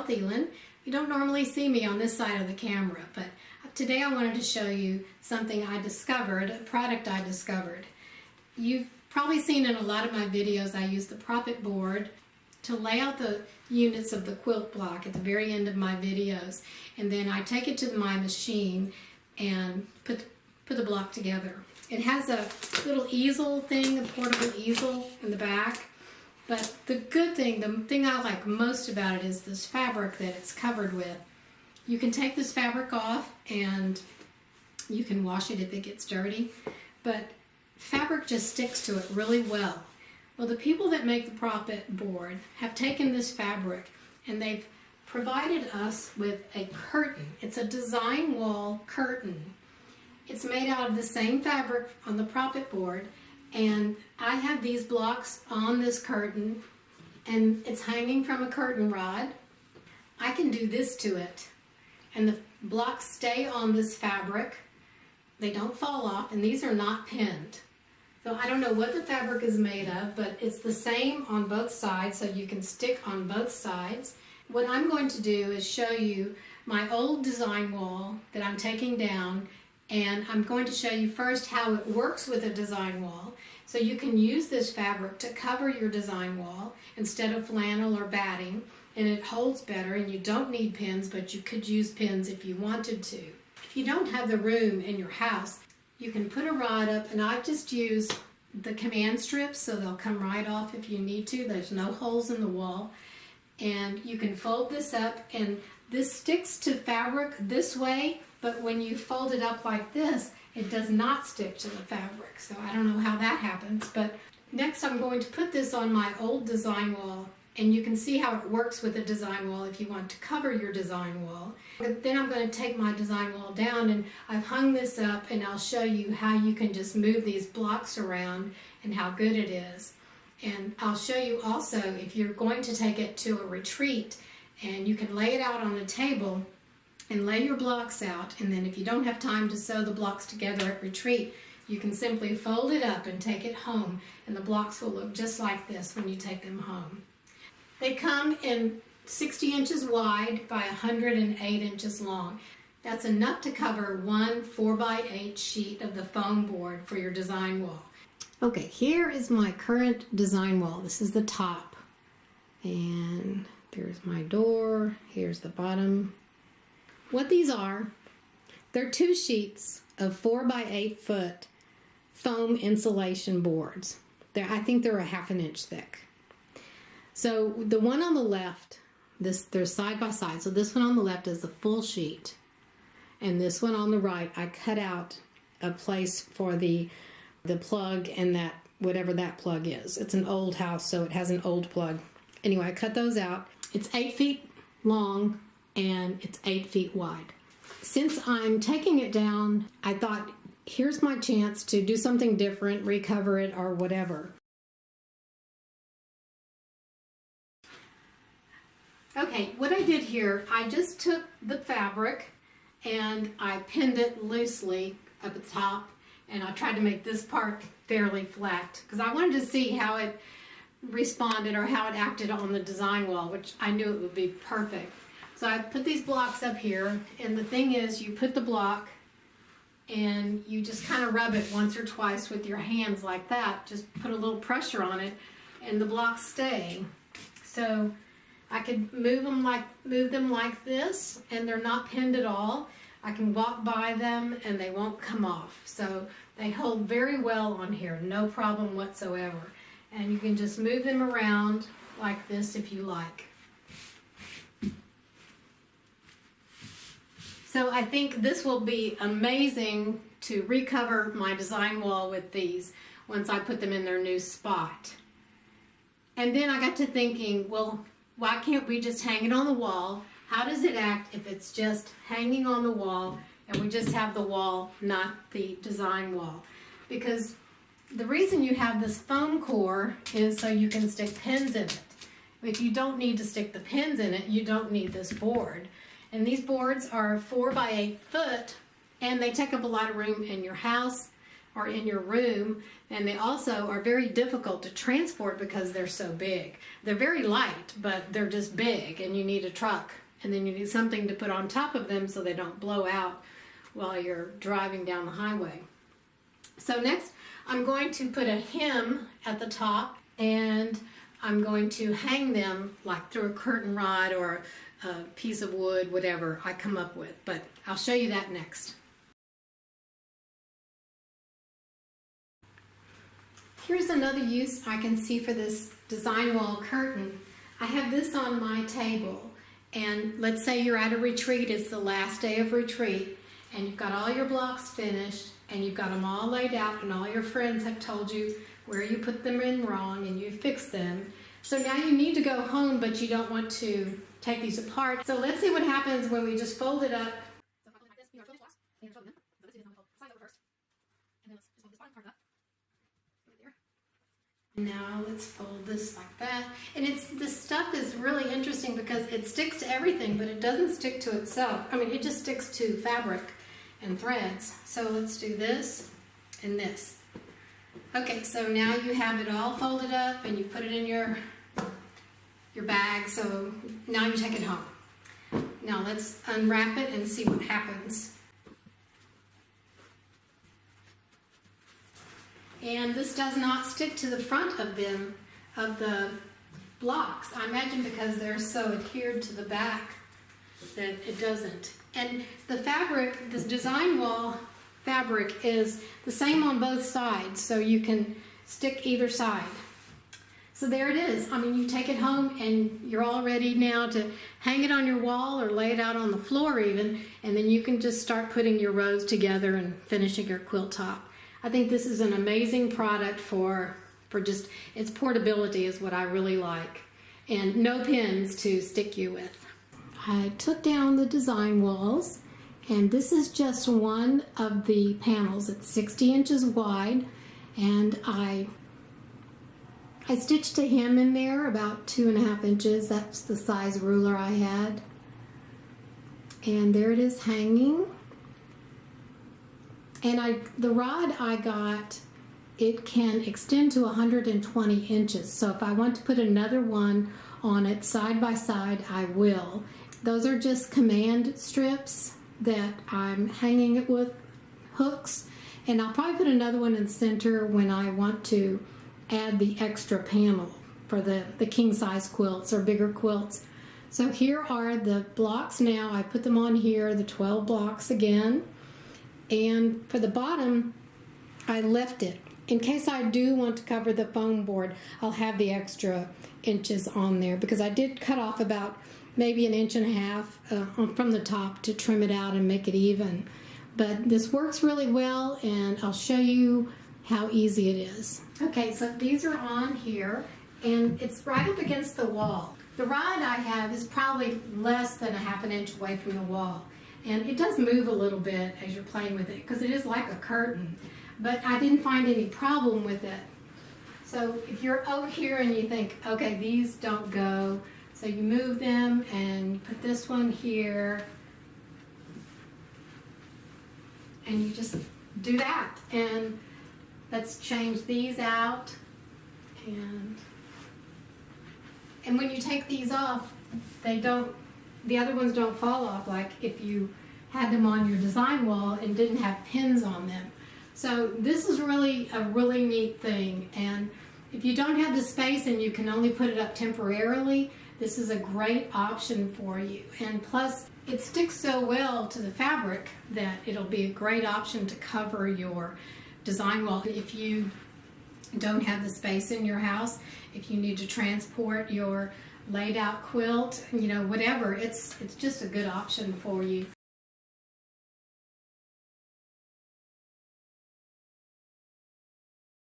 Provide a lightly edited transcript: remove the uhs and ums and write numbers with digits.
South Elan. You don't normally see me on this side of the camera, but today I wanted to show you something I discovered, a product I discovered. You've probably seen in a lot of my videos I use the Prop-It board to lay out the units of the quilt block at the very end of my videos, and then I take it to my machine and put the block together. It has a little easel thing, a portable easel in the back, but the good thing, the thing I like most about it is this fabric that it's covered with. You can take this fabric off and you can wash it if it gets dirty, but fabric just sticks to it really well. Well, the people that make the Prop-It board have taken this fabric and they've provided us with a curtain. It's a design wall curtain. It's made out of the same fabric on the Prop-It board, and I have these blocks on this curtain and it's hanging from a curtain rod. I can do this to it and the blocks stay on this fabric. They don't fall off, and these are not pinned. So I don't know what the fabric is made of, but it's the same on both sides, so you can stick on both sides. What I'm going to do is show you my old design wall that I'm taking down, and I'm going to show you first how it works with a design wall. So you can use this fabric to cover your design wall instead of flannel or batting, and it holds better, and you don't need pins, but you could use pins if you wanted to. If you don't have the room in your house, you can put a rod up, and I've just used the command strips so they'll come right off if you need to. There's no holes in the wall. And you can fold this up, and this sticks to fabric this way, but when you fold it up like this, it does not stick to the fabric. So I don't know how that happens, but next I'm going to put this on my old design wall, and you can see how it works with a design wall if you want to cover your design wall. Then I'm going to take my design wall down, and I've hung this up, and I'll show you how you can just move these blocks around and how good it is. And I'll show you also if you're going to take it to a retreat, and you can lay it out on a table and lay your blocks out, and then if you don't have time to sew the blocks together at retreat, you can simply fold it up and take it home, and the blocks will look just like this when you take them home. They come in 60 inches wide by 108 inches long. That's enough to cover one 4x8 sheet of the foam board for your design wall. Okay, here is my current design wall. This is the top, and there's my door, here's the bottom. What these are, they're 2 sheets of 4x8 foot foam insulation boards. I think they're a 1/2 inch thick. So the one on the left, they're side by side. So this one on the left is the full sheet, and this one on the right, I cut out a place for the plug and that whatever that plug is. It's an old house, so it has an old plug. Anyway, I cut those out. It's 8 feet long and it's 8 feet wide. Since I'm taking it down, I thought, here's my chance to do something different, recover it or whatever. Okay, what I did here, I just took the fabric and I pinned it loosely up at the top, and I tried to make this part fairly flat because I wanted to see how it responded or how it acted on the design wall, which I knew it would be perfect. So I put these blocks up here, and the thing is, you put the block and you just kind of rub it once or twice with your hands like that. Just put a little pressure on it and the blocks stay. So I could move them like this, and they're not pinned at all. I can walk by them and they won't come off. So they hold very well on here, no problem whatsoever. And you can just move them around like this if you like. So I think this will be amazing to recover my design wall with these once I put them in their new spot. And then I got to thinking, well, why can't we just hang it on the wall? How does it act if it's just hanging on the wall and we just have the wall, not the design wall? Because the reason you have this foam core is so you can stick pins in it. If you don't need to stick the pins in it, you don't need this board. And these boards are 4x8 foot, and they take up a lot of room in your house. or in your room, and they also are very difficult to transport because they're so big. They're very light, but they're just big, and you need a truck, and then you need something to put on top of them so they don't blow out while you're driving down the highway. So next, I'm going to put a hem at the top, and I'm going to hang them like through a curtain rod or a piece of wood, whatever I come up with, but I'll show you that next. Here's another use I can see for this design wall curtain. I have this on my table, and let's say you're at a retreat, it's the last day of retreat, and you've got all your blocks finished, and you've got them all laid out, and all your friends have told you where you put them in wrong, and you fixed them. So now you need to go home, but you don't want to take these apart. So let's see what happens when we just fold it up. Now let's fold this like that. And this stuff is really interesting because it sticks to everything, but it doesn't stick to itself. I mean, it just sticks to fabric and threads. So let's do this and this. Okay, so now you have it all folded up and you put it in your bag. So now you take it home. Now let's unwrap it and see what happens. And this does not stick to the front of the blocks. I imagine because they're so adhered to the back that it doesn't. And the fabric, this design wall fabric is the same on both sides, so you can stick either side. So there it is. I mean, you take it home and you're all ready now to hang it on your wall or lay it out on the floor even, and then you can just start putting your rows together and finishing your quilt top. I think this is an amazing product for just its portability is what I really like, and no pins to stick you with. I took down the design walls, and this is just one of the panels. It's 60 inches wide, and I stitched a hem in there about 2.5 inches. That's the size ruler I had, and there it is hanging. And the rod I got, it can extend to 120 inches. So if I want to put another one on it side by side, I will. Those are just command strips that I'm hanging it with hooks. And I'll probably put another one in the center when I want to add the extra panel for the king size quilts or bigger quilts. So here are the blocks now. I put them on here, the 12 blocks again. And for the bottom, I left it. In case I do want to cover the foam board, I'll have the extra inches on there because I did cut off about maybe 1.5 inches from the top to trim it out and make it even. But this works really well, and I'll show you how easy it is. Okay, so these are on here, and it's right up against the wall. The rod I have is probably less than 1/2 inch away from the wall. And it does move a little bit as you're playing with it because it is like a curtain. But I didn't find any problem with it. So if you're over here and you think, okay, these don't go, so you move them and you put this one here. And you just do that. And let's change these out. And when you take these off, the other ones don't fall off like if you had them on your design wall and didn't have pins on them. So this is really a really neat thing, and if you don't have the space and you can only put it up temporarily, this is a great option for you. And plus it sticks so well to the fabric that it'll be a great option to cover your design wall. If you don't have the space in your house, if you need to transport your laid out quilt, you know, whatever, it's just a good option for you.